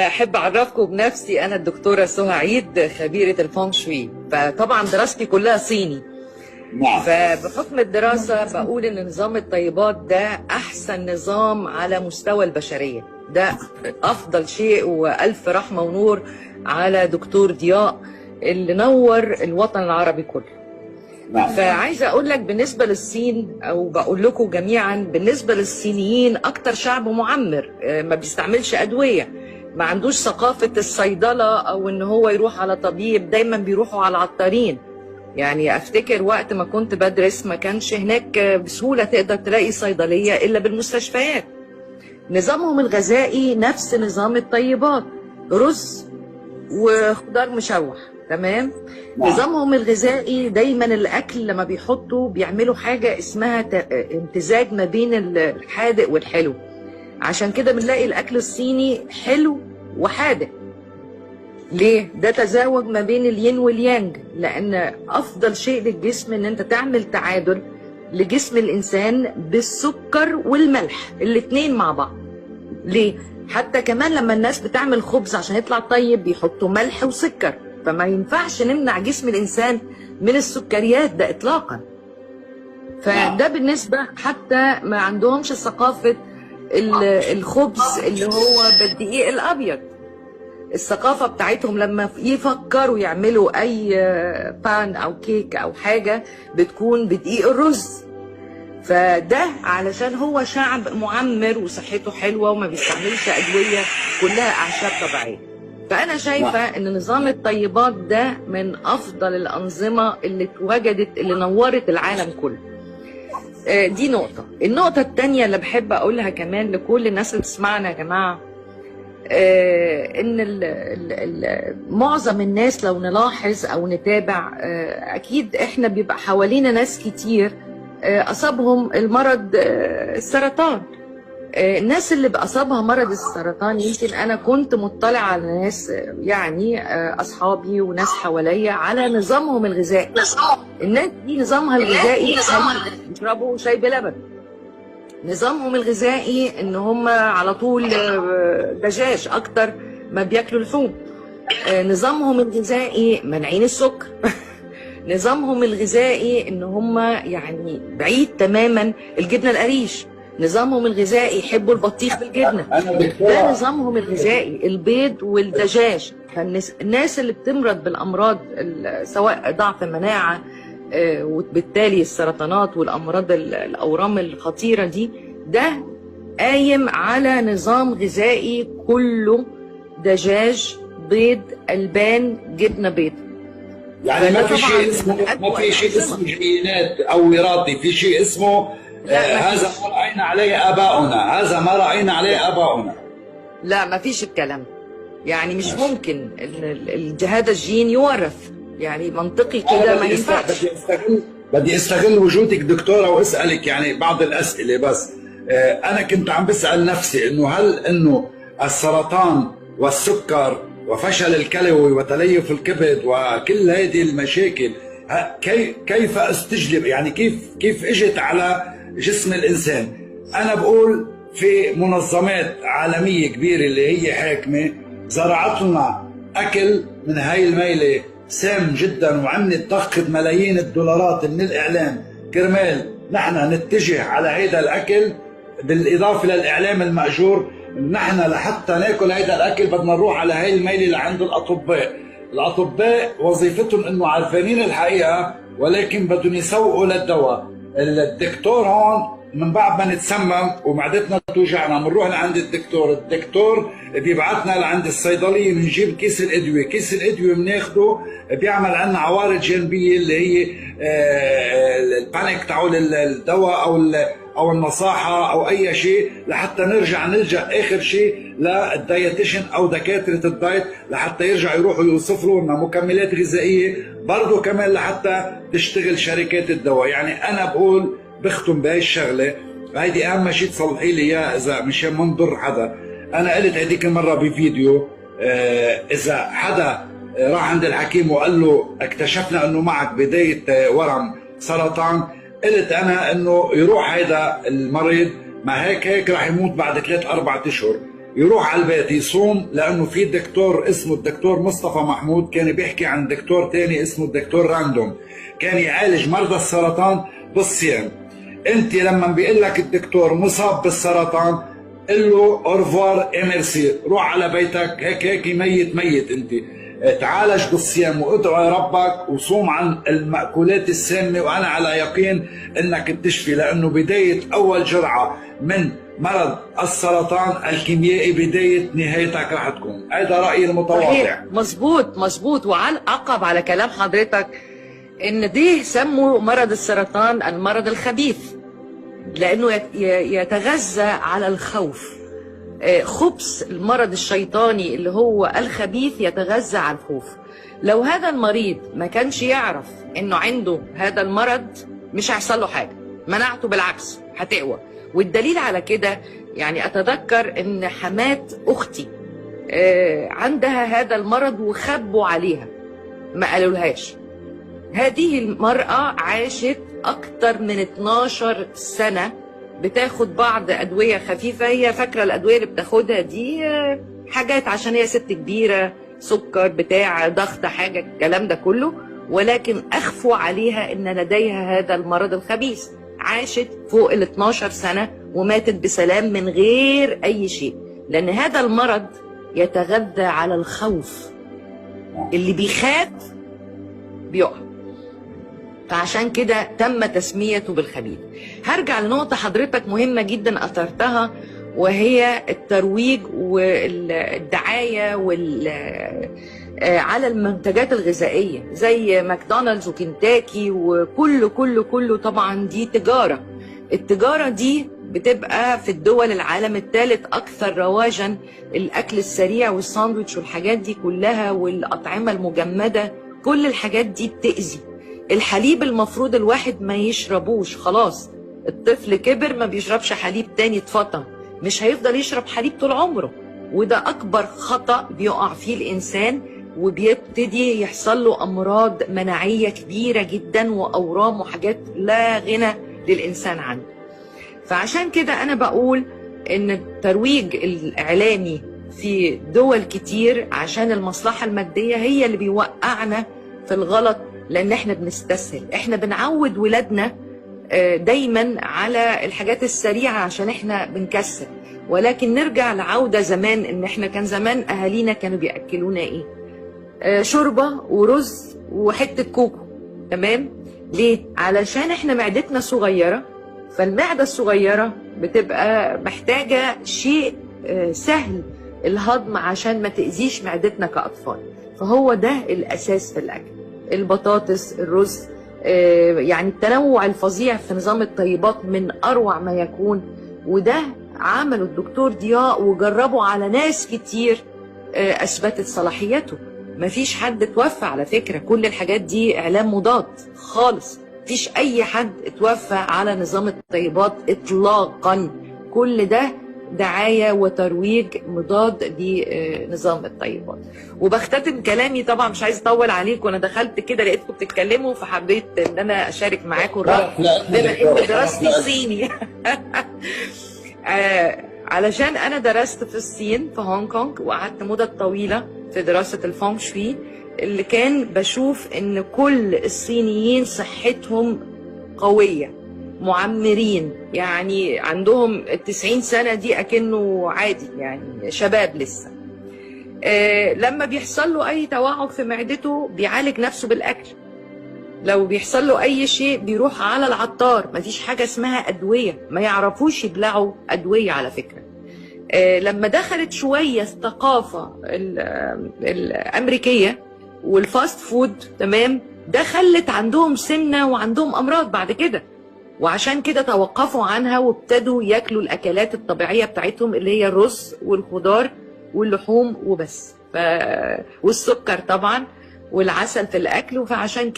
أحب أعرفكم بنفسي. أنا الدكتورة سهى عيد، خبيرة الفونغ شوي. فطبعا دراستي كلها صيني. نعم. فبحكم الدراسة بقول إن نظام الطيبات ده أحسن نظام على مستوى البشرية، ده أفضل شيء، وألف رحمة ونور على دكتور ضياء اللي نور الوطن العربي كله. نعم. فعايزه اقول لك بالنسبه للصين، او بقول لكم جميعا بالنسبه للصينيين، اكتر شعب معمر، ما بيستعملش ادويه، ما عندوش ثقافه الصيدله او ان هو يروح على طبيب، دايما بيروحوا على العطارين. يعني افتكر وقت ما كنت بدرس ما كانش هناك بسهوله تقدر تلاقي صيدليه الا بالمستشفيات. نظامهم الغذائي نفس نظام الطيبات، رز وخضار مشوح، تمام. نظامهم الغذائي دايما الاكل لما بيحطوا بيعملوا حاجه اسمها امتزاج ما بين الحادق والحلو. عشان كده بنلاقي الاكل الصيني حلو وحادق. ليه؟ ده تزاوج ما بين الين واليانج، لان افضل شيء للجسم ان انت تعمل تعادل لجسم الانسان بالسكر والملح الاتنين مع بعض. ليه؟ حتى كمان لما الناس بتعمل خبز عشان يطلع طيب بيحطوا ملح وسكر، فما ينفعش نمنع جسم الإنسان من السكريات ده إطلاقا. فده بالنسبة، حتى ما عندهمش ثقافة الخبز اللي هو بالدقيق الأبيض. الثقافة بتاعتهم لما يفكروا يعملوا أي بان أو كيك أو حاجة بتكون بدقيق الرز. فده علشان هو شعب معمر وصحته حلوة وما بيستعملش أدوية، كلها أعشاب طبيعية. فأنا شايفة إن نظام الطيبات ده من أفضل الأنظمة اللي اتوجدت، اللي نورت العالم كله. دي نقطة. النقطة التانية اللي بحب أقولها كمان لكل الناس اللي بتسمعنا يا جماعة، إن معظم الناس لو نلاحظ أو نتابع، أكيد إحنا بيبقى حوالينا ناس كتير أصابهم المرض السرطان. الناس اللي بأصابها مرض السرطان، يمكن أنا كنت مطلع على ناس، يعني أصحابي وناس حواليا، على نظامهم الغذائي. الناس دي نظامها الغذائي يشربوا شاي بلبن. نظامهم الغذائي إن هم على طول دجاج أكتر ما بياكلوا لحوم. نظامهم الغذائي منعين السكر. نظامهم الغذائي ان هم يعني بعيد تماما الجبنه القريش. نظامهم الغذائي يحبوا البطيخ بالجبنه. ده نظامهم الغذائي، البيض والدجاج. فالناس اللي بتمرض بالامراض سواء ضعف مناعه وبالتالي السرطانات والامراض الاورام الخطيره دي، ده قايم على نظام غذائي كله دجاج، بيض، البان، جبنه بيض. يعني ما في شيء اسمه جينات او وراثي، في شيء اسمه هذا ما راينا عليه اباؤنا، هذا ما راينا عليه اباؤنا. لا، ما فيش الكلام. يعني مش ممكن هذا الجين يورث، يعني منطقي كده ما ينفعش. بدي استغل وجودك دكتوره واسالك يعني بعض الاسئله. بس انا كنت عم بسال نفسي انه هل انه السرطان والسكر وفشل الكلوي وتليف الكبد وكل هذه المشاكل كيف استجلب، يعني كيف اجت على جسم الانسان؟ انا بقول في منظمات عالميه كبيره اللي هي حاكمه زرعت لنا اكل من هاي الميله سام جدا، وعملت تاخذ ملايين الدولارات من الاعلام كرمال نحن نتجه على هذا الاكل، بالاضافه للاعلام الماجور. نحن لحتى ناكل هيدا الاكل بدنا نروح على هاي الميله لعند الاطباء. الاطباء وظيفتهم انه عارفين الحقيقه ولكن بدهم يسوقوا للدواء. الدكتور هون من بعد ما نتسمم ومعدتنا توجعنا بنروح لعند الدكتور بيبعتنا لعند الصيدليه، بنجيب كيس الادويه، كيس الادويه بناخده بيعمل عنا عوارض جانبيه اللي هي البانيك تاعول الدواء او النصاحه او اي شيء، لحتى نلجا اخر شيء للدايتيشن او دكاتره الدايت لحتى يرجعوا يروحوا يوصفوا لنا مكملات غذائيه برضه كمان لحتى تشتغل شركات الدواء. يعني انا بقول بختم بهي الشغله، هيدي اهم شيء تصلحي لي اياه اذا مشان ما نضر حدا. انا قلت هذيك المره بفيديو اذا حدا راح عند الحكيم وقال له اكتشفنا انه معك بدايه ورم سرطان، قلت انا انه يروح هيدا المريض، ما هيك راح يموت بعد 3-4 اشهر. يروح على البيت يصوم، لانه في دكتور اسمه الدكتور مصطفى محمود كان بيحكي عن دكتور تاني اسمه الدكتور راندوم، كان يعالج مرضى السرطان بالصيام. انت لما بيقول لك الدكتور مصاب بالسرطان قل له اورفوار اميرسي، روح على بيتك هيك هيك ميت ميت، انت تعالج بالصيام وادعو ربك وصوم عن المأكولات السامة، وانا على يقين انك تشفي، لانه بداية اول جرعة من مرض السرطان الكيميائي بداية نهايتك رح تكون. هذا رأيي المتواضع. مظبوط مظبوط. وعقب على كلام حضرتك ان دي سموا مرض السرطان المرض الخبيث، لانه يتغذى على الخوف. خبث المرض الشيطاني اللي هو الخبيث يتغذى على الخوف. لو هذا المريض ما كانش يعرف انه عنده هذا المرض مش هيحصل له حاجه، مناعته بالعكس هتقوى. والدليل على كده يعني اتذكر ان حمات اختي عندها هذا المرض وخبوا عليها ما قالولهاش. هذه المرأة عاشت اكتر من 12 سنة بتاخد بعض ادوية خفيفة، هي فاكرة الادوية اللي بتاخدها دي حاجات عشان هي ست كبيرة، سكر بتاع ضغط حاجة الكلام ده كله، ولكن اخفوا عليها ان لديها هذا المرض الخبيث. عاشت فوق ال 12 سنة وماتت بسلام من غير اي شيء، لان هذا المرض يتغذى على الخوف. اللي بيخاف بيقع، فعشان كده تم تسميته بالخبيث. هرجع لنقطة حضرتك مهمة جدا أثرتها، وهي الترويج والدعاية على المنتجات الغذائية زي ماكدونالدز وكنتاكي وكله طبعا دي تجارة. التجارة دي بتبقى في الدول العالم الثالث أكثر رواجا، الأكل السريع والساندويتش والحاجات دي كلها والأطعمة المجمدة، كل الحاجات دي بتأذي. الحليب المفروض الواحد ما يشربوش، خلاص الطفل كبر ما بيشربش حليب تاني، اتفطم، مش هيفضل يشرب حليب طول عمره. وده أكبر خطأ بيقع فيه الإنسان، وبيبتدي يحصل له أمراض مناعية كبيرة جدا وأورام وحاجات لا غنى للإنسان عنه. فعشان كده أنا بقول إن الترويج الإعلامي في دول كتير عشان المصلحة المادية هي اللي بيوقعنا في الغلط، لأن احنا بنستسهل، احنا بنعود ولادنا دايما على الحاجات السريعة عشان احنا بنكسل. ولكن نرجع لعودة زمان، ان احنا كان زمان اهالينا كانوا بيأكلونا ايه؟ شوربة ورز وحتة كوكو، تمام؟ ليه؟ علشان احنا معدتنا صغيرة، فالمعدة الصغيرة بتبقى محتاجة شيء سهل الهضم عشان ما تأذيش معدتنا كأطفال. فهو ده الأساس في الأكل، البطاطس، الرز، يعني التنوع الفظيع في نظام الطيبات من أروع ما يكون. وده عمله الدكتور ضياء وجربه على ناس كتير أثبتت صلاحيته. مفيش حد اتوفى على فكرة، كل الحاجات دي إعلام مضاد خالص، مفيش أي حد اتوفى على نظام الطيبات إطلاقا، كل ده دعاية وترويج مضاد لنظام الطيبات. وبختتم كلامي، طبعا مش عايز اطول عليكم، وانا دخلت كده لقيتكم بتتكلموا فحبيت ان انا اشارك معاكم الرأي بما ان دراستي صيني. علشان انا درست في الصين في هونج كونج، وقعدت مدة طويلة في دراسة الفونغ شوي، اللي كان بشوف ان كل الصينيين صحتهم قوية، معمرين، يعني عندهم 90 سنة دي أكنه عادي، يعني شباب لسه. لما بيحصل له أي توعك في معدته بيعالج نفسه بالأكل، لو بيحصل له أي شيء بيروح على العطار، مفيش حاجة اسمها أدوية، ما يعرفوش يبلعوا أدوية على فكرة. لما دخلت شوية الثقافة الأمريكية والفاست فود، تمام، ده خلت عندهم سمنة وعندهم أمراض بعد كده، وعشان كده توقفوا عنها وابتدوا ياكلوا الاكلات الطبيعيه بتاعتهم اللي هي الرز والخضار واللحوم وبس، والسكر طبعا والعسل في الاكل. فعشان